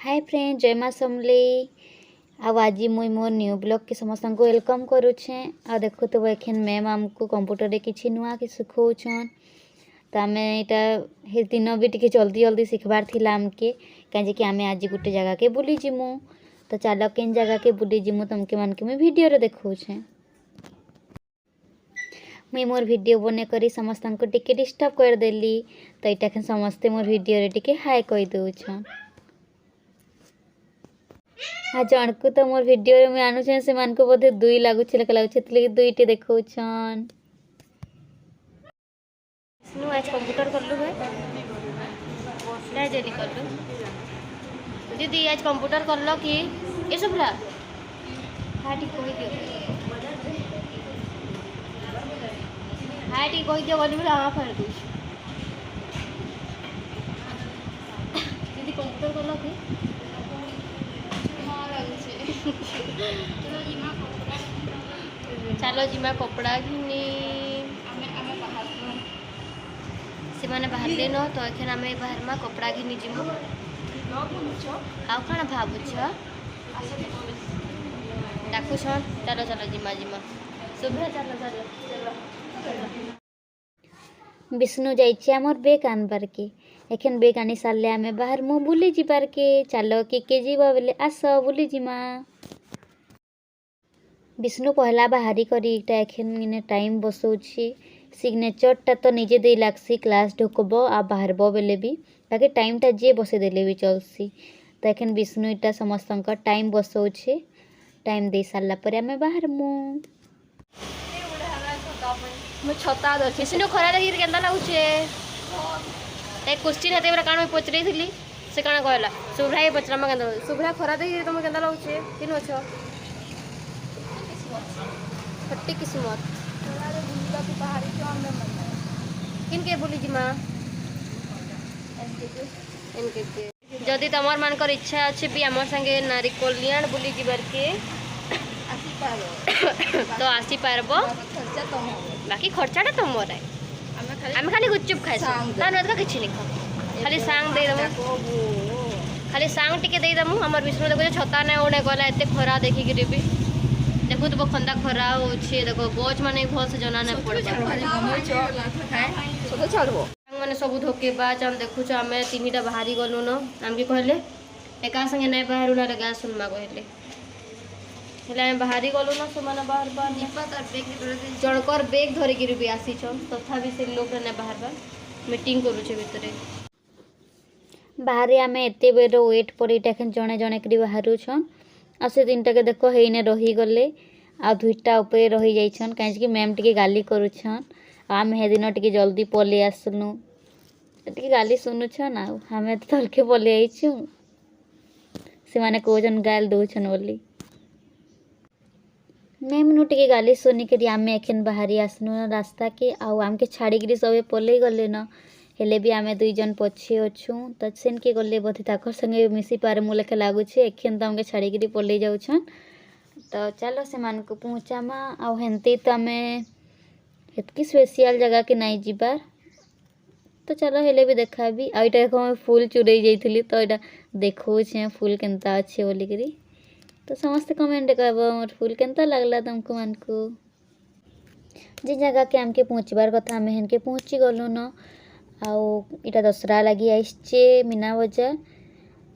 Hi friend जय माँ समली आज मुई मोर न्यू ब्लॉग के समस्त को वेलकम करुछे। आ देखो तो एखन मैम आमको कंप्यूटर रे किछि नुआ कि सिखौछन तो आमे एटा हे दिन भी टिके जल्दी जल्दी सिखबार थिला आमके काजे कि आमे आज गुटे जगह के बुली जिमु। तो चलो केन जगह के बुली जिमु तुमके मन के मैं वीडियो रे देखौछे। मुई मोर वीडियो बने करी समस्त को टिके डिस्टर्ब कर देली तो एटा के समस्ते मोर वीडियो रे टिके हाय कहि दउछन। हाँ जन को तो मोर वीडियो रे मैं आनुछन से मान को बोधे दुई लागुछे लका लागुछे तले दुईटे देखौछन। स्नु आज कंप्यूटर करलु है काय जरी करलु दीदी आज कंप्यूटर करलो कि ए सब ला हाटी कोइ दियो हाटी कोइ दियो बोली बोला हां कर दू दीदी कंप्यूटर करलो कि चलो जिमा कपड़ा घिनी से माने बाहर न तो एखन आमे बाहर मा कपड़ा घिनी जिमु आउ काना भाबुछ डाकुछ चलो चलो जिमा जिमा सुभ्रा चलो चलो चलो विष्णु जाइछे हमर बेग आनबार के एखन बेग आनी सारले आमे बाहर मु बुली जिबार के चलो के जीवा बेले आस बुली जिमा। विष्णु पहला बाहरी करी एकटा एखन इने टाइम बसौछि सिग्नेचरटा तो निजे दे लागसी क्लास ढोकबो आ बाहरबो बेले भी बाकी टाइमटा जे बसे देले भी चलसी। तो एखन विष्णु इटा समस्तंक टाइम बसौछि टाइम दे सारला परे आमे बाहर मु छता दछि विष्णु खरा देखि केंदा लागुछे एक क्वेश्चन हेते बेरा कान में पचरै थिली से काना कहला सुभ्रा ये पचरा में केंदा सुभ्रा खरा देखि तुम केंदा लागुछे किन अछ फट्टी किस्मत किन के बोली जिमा जदि तमर मान कर इच्छा अच्छे भी आम संगे नारी कल्याण बुली जीवार के तो आसी पारब बाकी खर्चाटा तुमर आम खाली गुपचुप खाए ना किसी नहीं खाली सांग दे खाली सांग टिके दे दमु हमर विष्णु देखो छता ना ओने गला एते खरा देखि के भी देखो तो खंदा खरा होछे देखो गछ माने भल से जना ना पड़बा माने सब धोके बाच हम देखु छ हमें तीनटा बाहरी गलु न हमके कहले एका संगे नै बाहरु ना लगा सुनमा कहले हेला हम बाहरी गलु न से माने बाहर बाहर दीपक और बेग जणकर बेग धरि गिर भी आसी छ तथा भी से लोग ने बाहर बाहर मीटिंग करू छ भितरे बाहर हमें एते बेर वेट पर इटा खन जणे जणे करी बाहरु छ आ से तीनटा के देखो हेने रही गले आ दुईटा ऊपर रही जाइछन काहे कि मैम टिके गाली करूछन आम हे दिन टिके जल्दी पले आसनु टिके गाली सुनुछन आ हमें तो तलके पले आइछु से माने कोजन गाल दोछन बोली मैम नु टिके गाली सुनी करी आमे एखन बाहरी आसनु रास्ता के आ आम के छाड़ी गिरी सबे पले गले न हेले भी आमे दुई जन पछे अछु त सेन के गले बथि ताकर संगे मिसी पार मु लेखे लागु छे एखन त हमके छाड़ी गिरी पले जाउछन। तो चलो से मान को पहुंचामा आ हेंते त हमें हेतकी स्पेशल जगह के नहीं जीबार तो चलो हेले भी देखा भी आ इटा देखो फूल चुरई जाइथिली तो इटा देखो छे फूल केनता अच्छे बोली करी तो समस्त कमेंट करबो मोर फूल केनता लागला तुमको मान को जे जगह के हमके पहुंचबार कथा हमें हेनके पहुंची गलु न आउ इटा दसरा लगी आइछे मीना बजार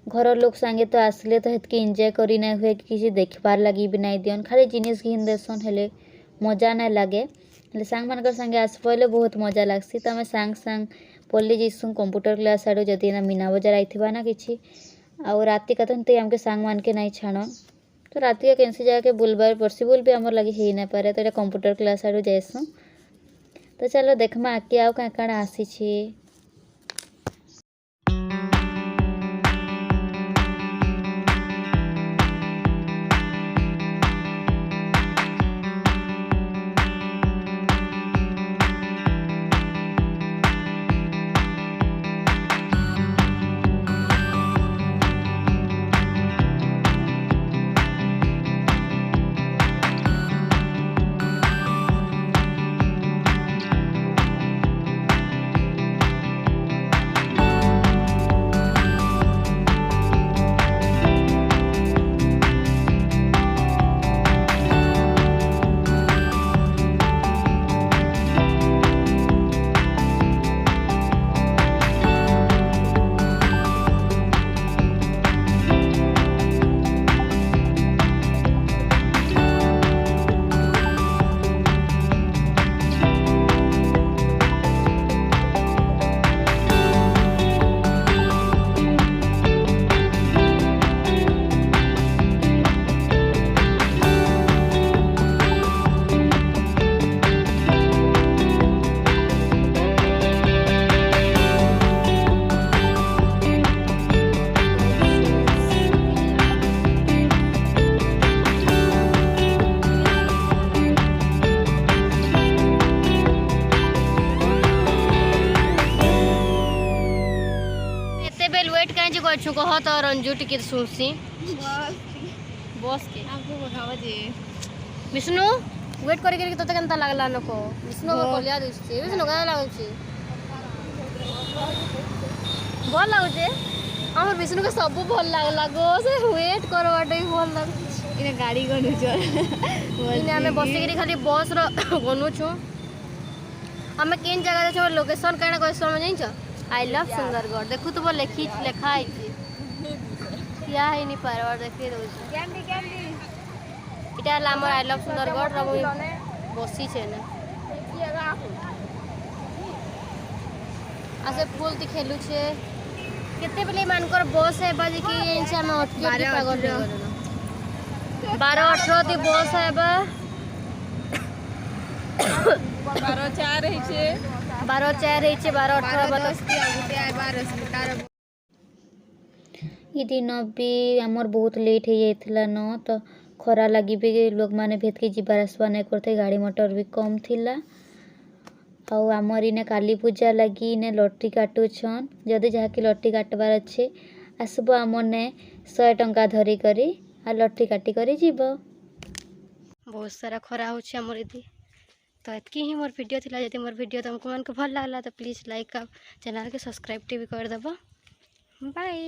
घर लोग संगे तो आसले तो हेतके एंजॉय करी ना हुए कि किसी देखबार लगी भी नहीं दियन खाली जिनिस घिन देसन हेले मजा ना लगे हेले सांग मानकर संगे आस पहिले बहुत मजा लागसी तो हमें सांग सांग पल्ली जइसु कंप्यूटर क्लास आडो जदि ना मीना बजार आइथिबा ना किछि आउ राति कथन ते हमके सांग मान के नहीं छाणन तो राति के कैंसी जगह के बुलबार पॉसिबल भी हमर लगी हेई ना पारे तो कंप्यूटर क्लास आडो जाइसु तो चलो देखमा आके आउ का काना आसी छी। तो रंजू टिकट सुनसी बस के विष्णु वेट करके तोते केनता लागला नको विष्णु को कलिया दिसছে विष्णु गाना लागुଛି भल लागुছে हमर विष्णु के सब भल लागला गो से वेट करवाटे भल लागुଛି इने गाड़ी गनु छ इने हमें बस के खाली बस रो गनु छु हमें केन जगह छ लोकेशन काना कोइ समय नहीं छ आई लव सुंदरगढ़ देखु तो वो लिखा है क्या है नहीं पारवर देखे दो इटा लामर आई लव सुंदरगढ़ रो बसी छे ने आसे फूल ती खेलु छे केते बेले मानकर बस है बाजी की एंसे हम 12 18 ती बस है बा 12 4 है छे 12 4 है छे 12 18 बता ये दिन भी आमर बहुत लेट हो जाइथिला न तो खरा लगी भी लोग माने भेद के जीवार आसवा नहीं करते गाड़ी मोटर भी कम थिला आउ आमर इने काली पूजा लगी इने लट्ठी काटुछन जदि जहा कि लट्ठी काटबार अच्छे आसबो आमने 100 टंका धरी करी आ लट्ठी काटी करी जीवो बहुत सारा खरा होछि हमर इदी तो एतकी ही मोर वीडियो थिला यदि मोर वीडियो तुमको मन को भल लागला तो प्लीज लाइक चैनल के सब्सक्राइब भी कर देबो बाय।